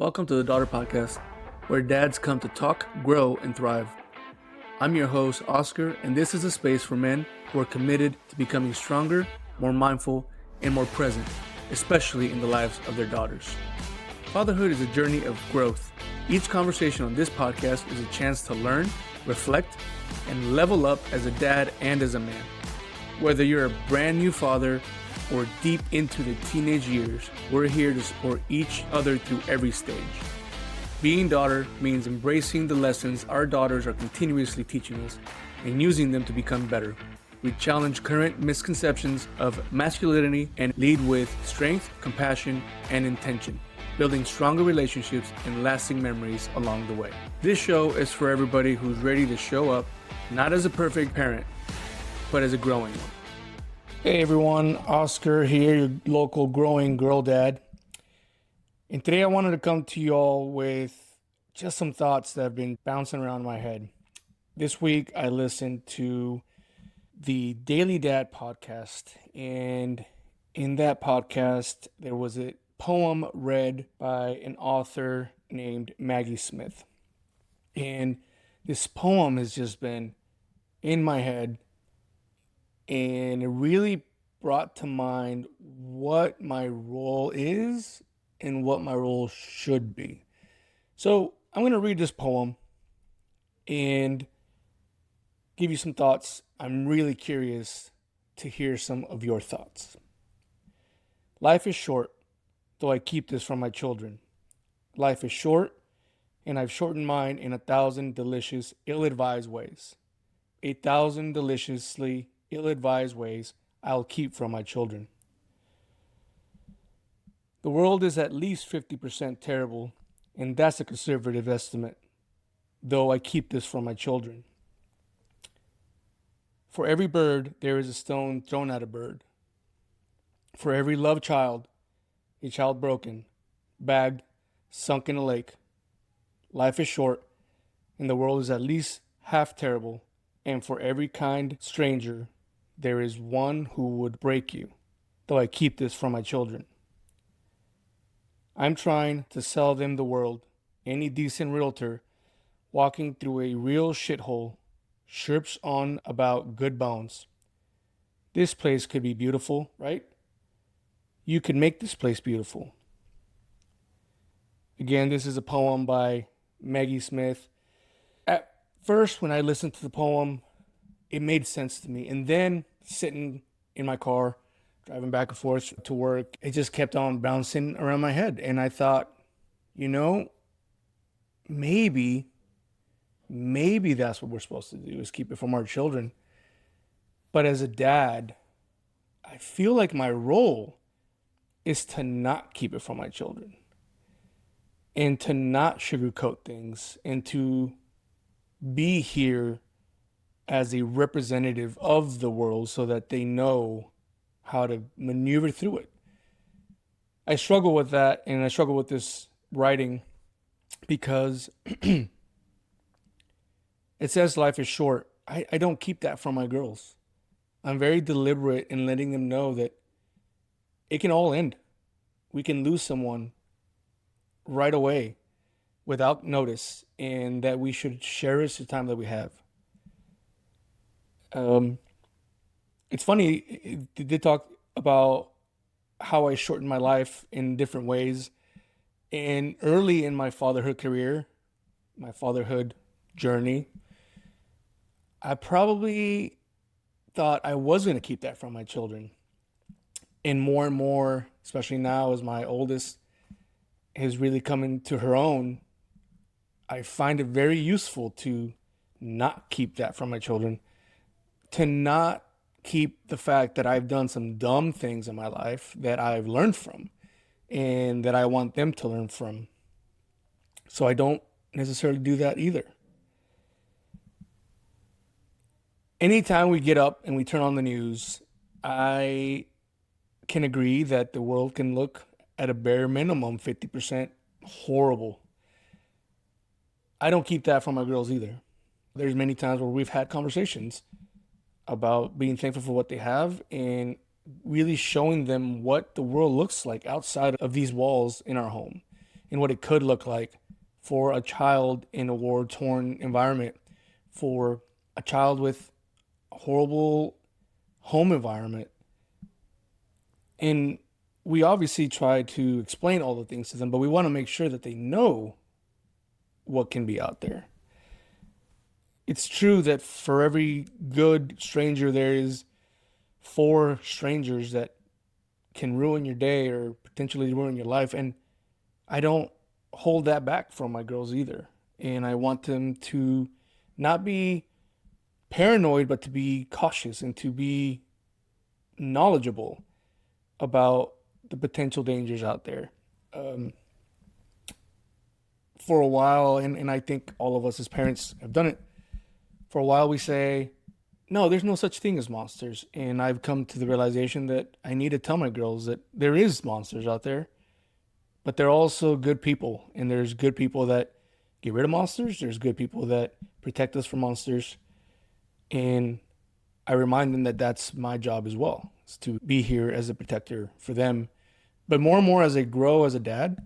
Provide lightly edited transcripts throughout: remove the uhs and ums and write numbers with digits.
Welcome to the Daughter Podcast, where dads come to talk, grow, and thrive. I'm your host, Oscar, and this is a space for men who are committed to becoming stronger, more mindful, and more present, especially in the lives of their daughters. Fatherhood is a journey of growth. Each conversation on this podcast is a chance to learn, reflect, and level up as a dad and as a man. Whether you're a brand new father or deep into the teenage years, we're here to support each other through every stage. Being daughter means embracing the lessons our daughters are continuously teaching us and using them to become better. We challenge current misconceptions of masculinity and lead with strength, compassion, and intention, building stronger relationships and lasting memories along the way. This show is for everybody who's ready to show up, not as a perfect parent, but as a growing one. Hey everyone, Oscar here, your local growing girl dad. And today I wanted to come to y'all with just some thoughts that have been bouncing around my head. This week I listened to the Daily Dad podcast, and in that podcast there was a poem read by an author named Maggie Smith. And this poem has just been in my head, and it really brought to mind what my role is and what my role should be. So I'm going to read this poem and give you some thoughts. I'm really curious to hear some of your thoughts. Life is short, though I keep this from my children. Life is short, and I've shortened mine in 1,000 delicious, ill-advised ways. 1,000 deliciously ill-advised ways I'll keep from my children. The world is at least 50% terrible, and that's a conservative estimate, though I keep this from my children. For every bird, there is a stone thrown at a bird. For every loved child, a child broken, bagged, sunk in a lake. Life is short, and the world is at least half terrible, and for every kind stranger, there is one who would break you, though I keep this from my children. I'm trying to sell them the world. Any decent realtor walking through a real shithole chirps on about good bones. This place could be beautiful, right? You could make this place beautiful. Again, this is a poem by Maggie Smith. At first, when I listened to the poem, it made sense to me. And then sitting in my car, driving back and forth to work, it just kept on bouncing around my head. And I thought, maybe that's what we're supposed to do, is keep it from our children. But as a dad, I feel like my role is to not keep it from my children and to not sugarcoat things and to be here as a representative of the world so that they know how to maneuver through it. I struggle with that, and I struggle with this writing because it says life is short. I don't keep that from my girls. I'm very deliberate in letting them know that it can all end. We can lose someone right away without notice, and that we should cherish the time that we have. It's funny, they did talk about how I shortened my life in different ways. And early in my fatherhood career, my fatherhood journey, I probably thought I was going to keep that from my children. And more, especially now as my oldest is really coming to her own, I find it very useful to not keep that from my children, to not keep the fact that I've done some dumb things in my life that I've learned from and that I want them to learn from. So I don't necessarily do that either. Anytime we get up and we turn on the news, I can agree that the world can look at a bare minimum 50% horrible. I don't keep that from my girls either. There's many times where we've had conversations about being thankful for what they have and really showing them what the world looks like outside of these walls in our home. and what it could look like for a child in a war-torn environment, for a child with a horrible home environment. And we obviously try to explain all the things to them, but we want to make sure that they know what can be out there. It's true that for every good stranger, there is 4 strangers that can ruin your day or potentially ruin your life. And I don't hold that back from my girls either. And I want them to not be paranoid, but to be cautious and to be knowledgeable about the potential dangers out there. For a while, and I think all of us as parents have done it, for a while we say, no, there's no such thing as monsters. And I've come to the realization that I need to tell my girls that there is monsters out there, but they're also good people. And there's good people that get rid of monsters. There's good people that protect us from monsters. And I remind them that that's my job as well, is to be here as a protector for them. But more and more as I grow as a dad,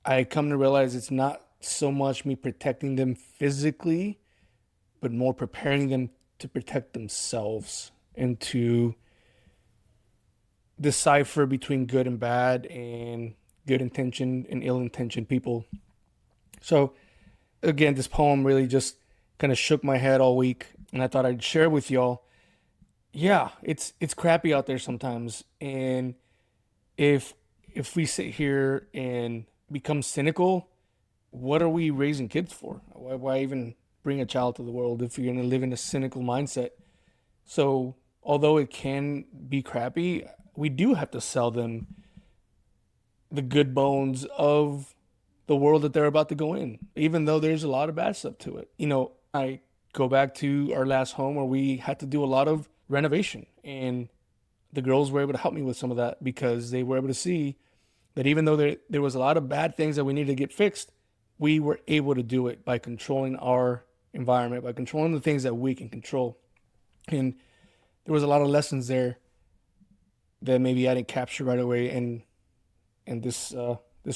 I come to realize it's not so much me protecting them physically, but more preparing them to protect themselves and to decipher between good and bad and good intention and ill intentioned people. So again, this poem really just kind of shook my head all week, and I thought I'd share with y'all. Yeah, it's crappy out there sometimes, and if we sit here and become cynical, what are we raising kids for? Why even bring a child to the world if you're going to live in a cynical mindset? So although it can be crappy, we do have to sell them the good bones of the world that they're about to go in, even though there's a lot of bad stuff to it. I go back to our last home where we had to do a lot of renovation, and the girls were able to help me with some of that because they were able to see that even though there was a lot of bad things that we needed to get fixed, we were able to do it by controlling our environment, by controlling the things that we can control. And there was a lot of lessons there that maybe I didn't capture right away. And this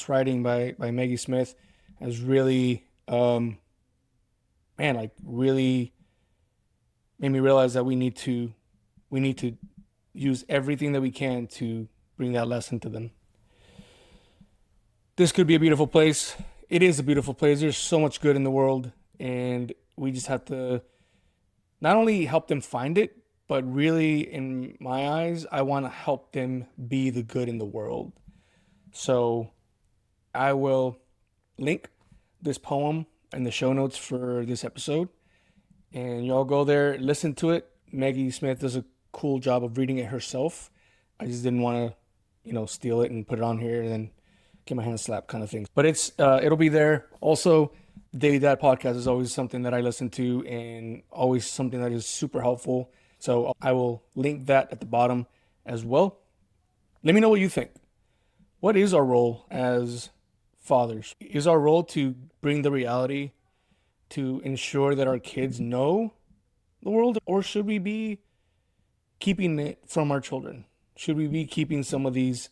writing by Maggie Smith has really, really made me realize that we need to use everything that we can to bring that lesson to them. This could be a beautiful place. It is a beautiful place. There's so much good in the world, and we just have to not only help them find it, but really, in my eyes, I want to help them be the good in the world. So I will link this poem in the show notes for this episode, and y'all go there, listen to it. Maggie Smith does a cool job of reading it herself. I just didn't want to, steal it and put it on here and then get my hand slapped kind of thing. But it'll be there. Also, the Daily Dad podcast is always something that I listen to and always something that is super helpful. So I will link that at the bottom as well. Let me know what you think. What is our role as fathers? Is our role to bring the reality, to ensure that our kids know the world, or should we be keeping it from our children? Should we be keeping some of these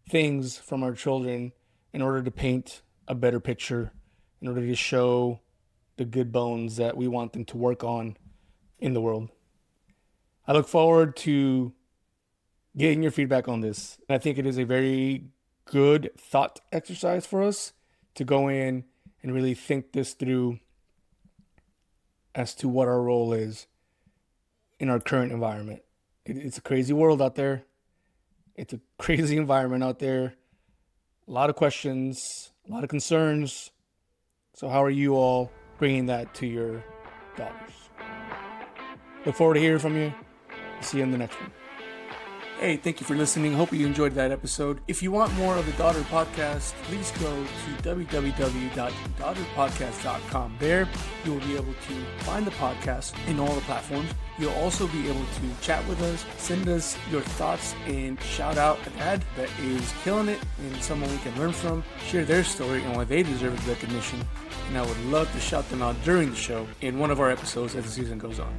things from our children in order to paint a better picture, in order to show the good bones that we want them to work on in the world? I look forward to getting your feedback on this. I think it is a very good thought exercise for us to go in and really think this through as to what our role is in our current environment. It's a crazy world out there. It's a crazy environment out there. A lot of questions, a lot of concerns. So how are you all bringing that to your daughters? Look forward to hearing from you. See you in the next one. Hey, thank you for listening. Hope you enjoyed that episode. If you want more of the Daughter Podcast, please go to www.daughterpodcast.com. There, you will be able to find the podcast in all the platforms. You'll also be able to chat with us, send us your thoughts, and shout out a dad that is killing it and someone we can learn from, share their story and why they deserve recognition. And I would love to shout them out during the show in one of our episodes as the season goes on.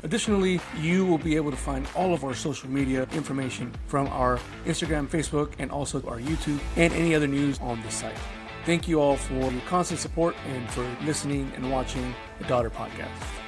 Additionally, you will be able to find all of our social media information from our Instagram, Facebook, and also our YouTube and any other news on the site. Thank you all for your constant support and for listening and watching the Daughter Podcast.